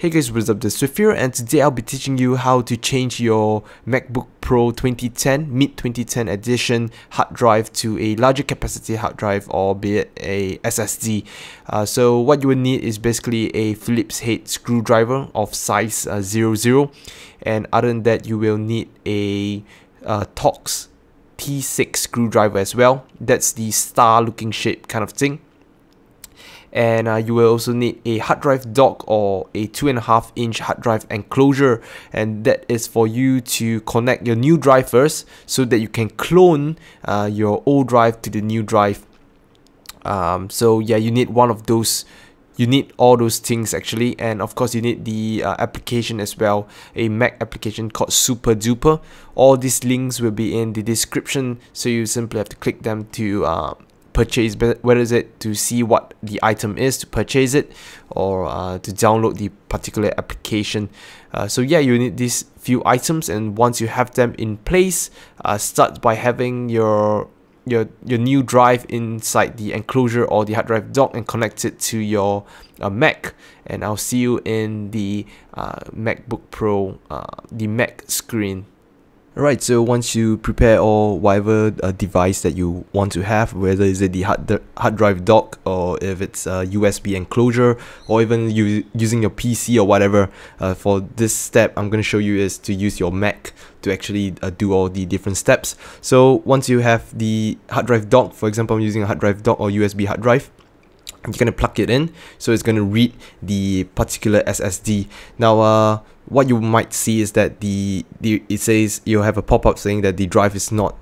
Hey guys, what's up, this is Swift here, and today I'll be teaching you how to change your MacBook Pro 2010, mid-2010 edition hard drive to a larger capacity hard drive, or be it a SSD. So what you will need is basically a Phillips head screwdriver of size 00, and other than that you will need a Torx T6 screwdriver as well. That's the star looking shape kind of thing. And you will also need a hard drive dock or a 2.5-inch hard drive enclosure, and that is for you to connect your new drive first so that you can clone your old drive to the new drive. So yeah, you need one of those. You need all those things actually, and of course you need the application as well, a Mac application called Super Duper. All these links will be in the description, so you simply have to click them to purchase, whether is it to see what the item is, to purchase it, or to download the particular application. So yeah, you need these few items, and once you have them in place, start by having your new drive inside the enclosure or the hard drive dock and connect it to your Mac. And I'll see you in the MacBook Pro, the Mac screen. Alright, so once you prepare or whatever device that you want to have, whether is it the hard drive dock, or if it's a USB enclosure, or even you using your PC or whatever, for this step I'm going to show you is to use your Mac to actually do all the different steps. So once you have the hard drive dock, for example I'm using a hard drive dock or USB hard drive, you're going to plug it in, so it's going to read the particular SSD. Now what you might see is that it says you'll have a pop-up saying that the drive is not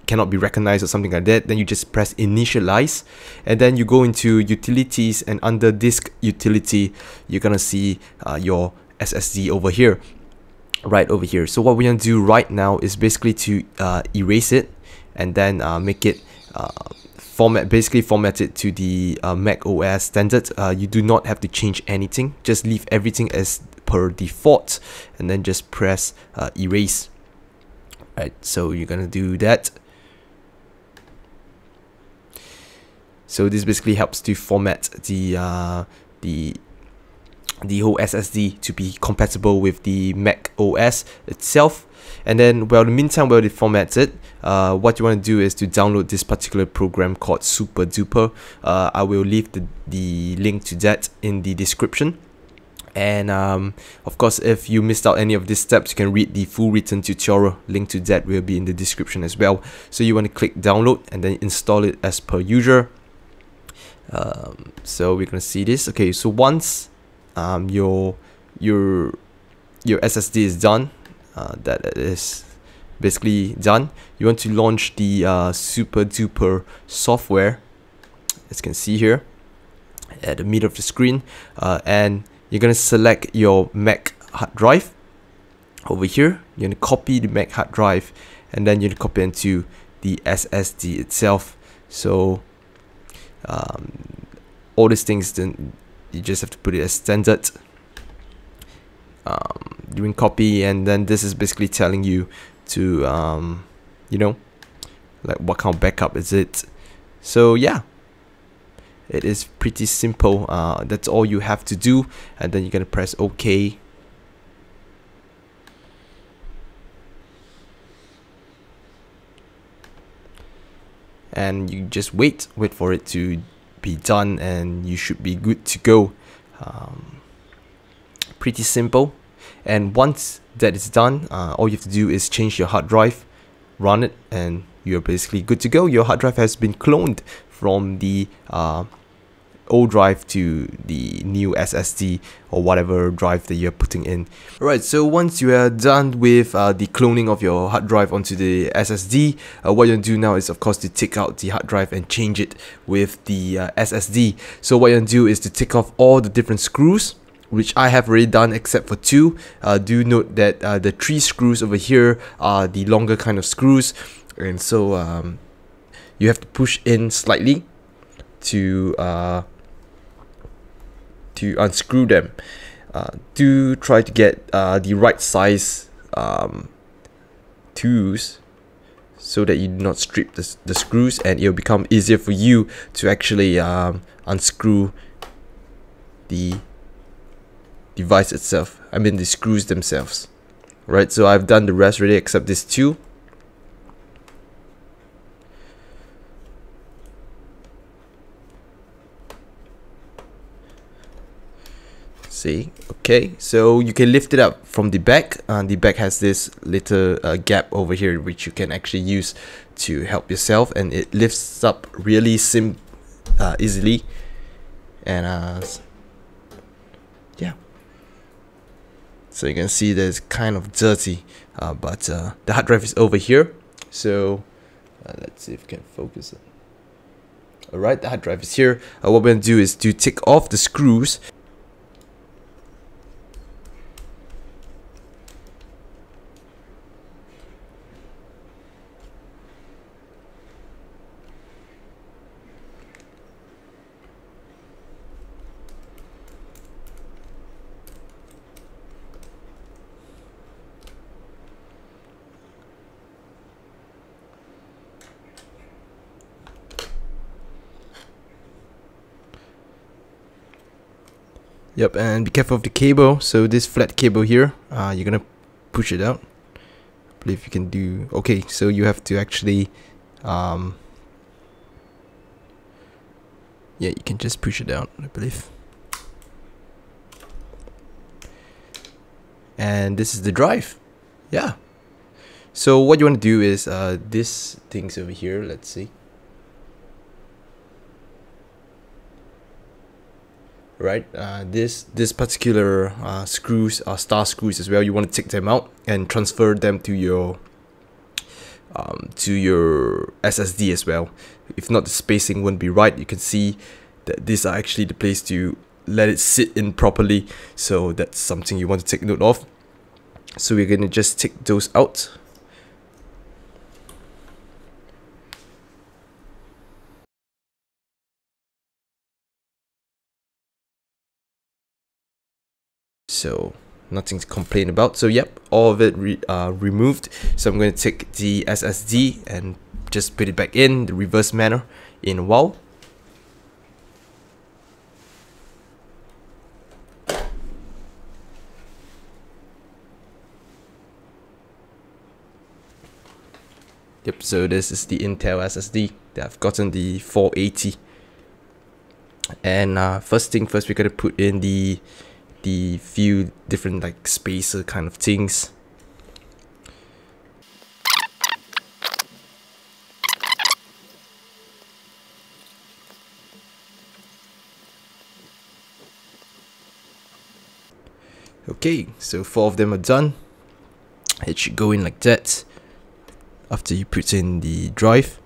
cannot be recognized or something like that. Then you just press initialize, and then you go into utilities, and under disk utility you're gonna see your SSD over here, right over here. So what we're gonna do right now is basically to erase it, and then make it basically format it to the Mac OS standard. You do not have to change anything, just leave everything as per default, and then just press erase. Right, so you're gonna do that. So this basically helps to format the whole SSD to be compatible with the Mac OS itself. And then, well, in the meantime, while it formats it, what you want to do is to download this particular program called Super Duper. I will leave the link to that in the description. And of course, if you missed out any of these steps, you can read the full written tutorial. Link to that will be in the description as well. So you want to click download and then install it as per usual. So we're gonna see this. Okay, so once your SSD is done, that is basically done, you want to launch the Super Duper software, as you can see here at the middle of the screen, and you're gonna select your Mac hard drive over here. You're gonna copy the Mac hard drive, and then you're gonna copy into the SSD itself. So all these things, then you just have to put it as standard. Doing copy, and then this is basically telling you to you know, like what kind of backup is it. So yeah, it is pretty simple. That's all you have to do, and then you're gonna press OK. And you just wait for it to be done, and you should be good to go. Pretty simple. And once that is done, all you have to do is change your hard drive, run it, and you're basically good to go. Your hard drive has been cloned from the old drive to the new SSD or whatever drive that you're putting in. Alright, so once you are done with the cloning of your hard drive onto the SSD, what you're gonna do now is of course to take out the hard drive and change it with the SSD. So what you're gonna do is to take off all the different screws, which I have already done except for 2. Do note that the 3 screws over here are the longer kind of screws, and so you have to push in slightly to unscrew them. Do try to get the right size tools so that you do not strip the screws, and it'll become easier for you to actually unscrew the device itself. I mean the screws themselves. Right, so I've done the rest already except this two. See, okay, so you can lift it up from the back. The back has this little gap over here which you can actually use to help yourself, and it lifts up really easily. And yeah, so you can see that it's kind of dirty, but the hard drive is over here. So let's see if we can focus it. Alright, the hard drive is here. What we're going to do is to take off the screws. Yep, and be careful of the cable. So this flat cable here, you're gonna push it out. I believe you can do. Okay, so you have to actually, yeah, you can just push it out, I believe. And this is the drive. Yeah. So what you want to do is this thing's over here. Let's see. Right, this particular screws are star screws as well. You want to take them out and transfer them to your SSD as well. If not, the spacing won't be right. You can see that these are actually the place to let it sit in properly. So that's something you want to take note of. So we're gonna just take those out. So nothing to complain about. So yep, all of it removed. So I'm going to take the SSD and just put it back in the reverse manner in a while. Yep, so this is the Intel SSD that I've gotten, the 480. And first thing first, we're going to put in the few different like spacer kind of things. Okay, so 4 of them are done. It should go in like that after you put in the drive.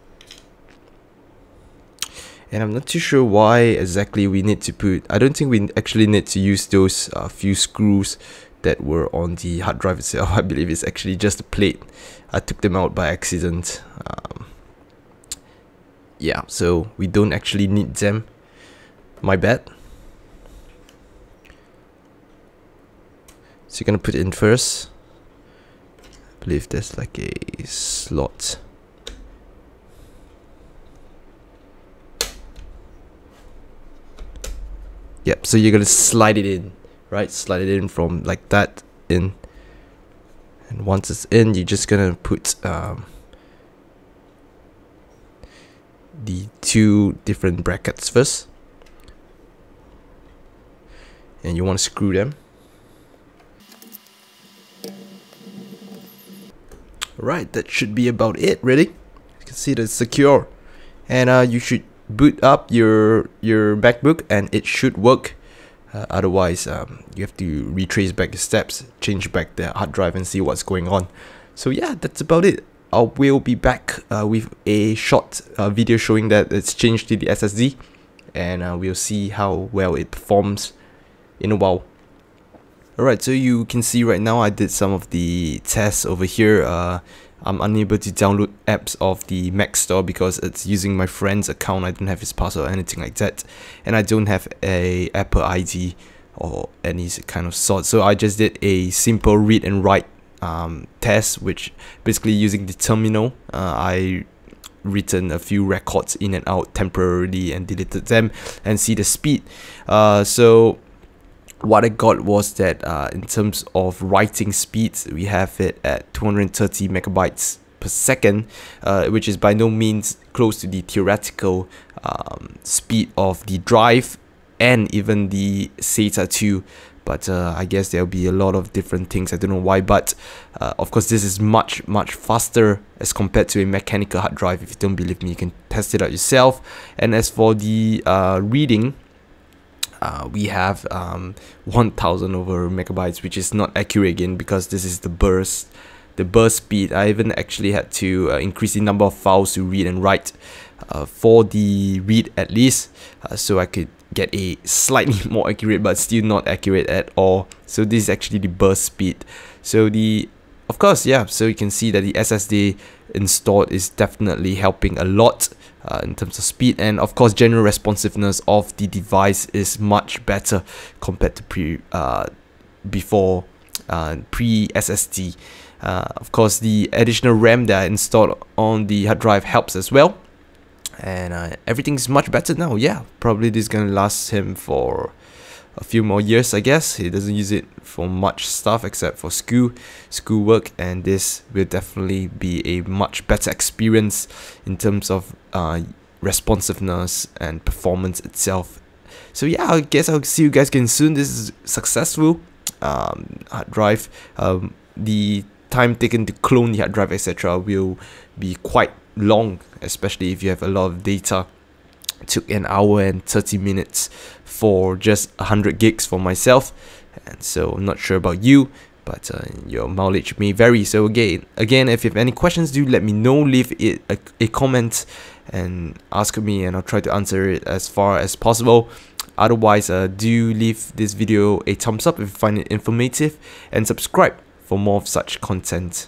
And I'm not too sure why exactly we need to put. I don't think we actually need to use those few screws that were on the hard drive itself. I believe it's actually just a plate. I took them out by accident. Yeah, so we don't actually need them. My bad. So you're gonna put it in first. I believe there's like a slot. Yep, so you're gonna slide it in, right? Slide it in from like that in. And once it's in, you're just gonna put the 2 different brackets first. And you want to screw them. Right, that should be about it, really. You can see that it's secure. And you should boot up your MacBook and it should work. Otherwise, you have to retrace back the steps, change back the hard drive and see what's going on. So yeah, that's about it. I will be back with a short video showing that it's changed to the SSD, and we'll see how well it performs in a while. Alright, so you can see right now I did some of the tests over here. I'm unable to download apps of the Mac store because it's using my friend's account. I don't have his password or anything like that, and I don't have a Apple ID or any kind of sort. So I just did a simple read and write test, which basically using the terminal, I written a few records in and out temporarily and deleted them and see the speed. So what I got was that in terms of writing speeds, we have it at 230 megabytes per second, which is by no means close to the theoretical speed of the drive and even the SATA 2. But I guess there'll be a lot of different things. I don't know why, but of course this is much faster as compared to a mechanical hard drive. If you don't believe me, you can test it out yourself. And as for the reading, we have 1000 over megabytes, which is not accurate again because this is the burst speed. I even actually had to increase the number of files to read and write for the read at least, so I could get a slightly more accurate but still not accurate at all. So this is actually the burst speed. So of course, yeah, so you can see that the SSD installed is definitely helping a lot in terms of speed, and of course general responsiveness of the device is much better compared to pre-SSD. Of course, the additional RAM that I installed on the hard drive helps as well, and everything's much better now. Yeah, probably this is gonna last him for a few more years, I guess. He doesn't use it for much stuff except for schoolwork, and this will definitely be a much better experience in terms of responsiveness and performance itself. So yeah, I guess I'll see you guys again soon. This is successful hard drive. The time taken to clone the hard drive, etc., will be quite long, especially if you have a lot of data. It took 1 hour and 30 minutes for just 100 gigs for myself, and so I'm not sure about you, but your mileage may vary. So again, if you have any questions, do let me know. Leave it a comment and ask me, and I'll try to answer it as far as possible. Otherwise, do leave this video a thumbs up if you find it informative, and subscribe for more of such content.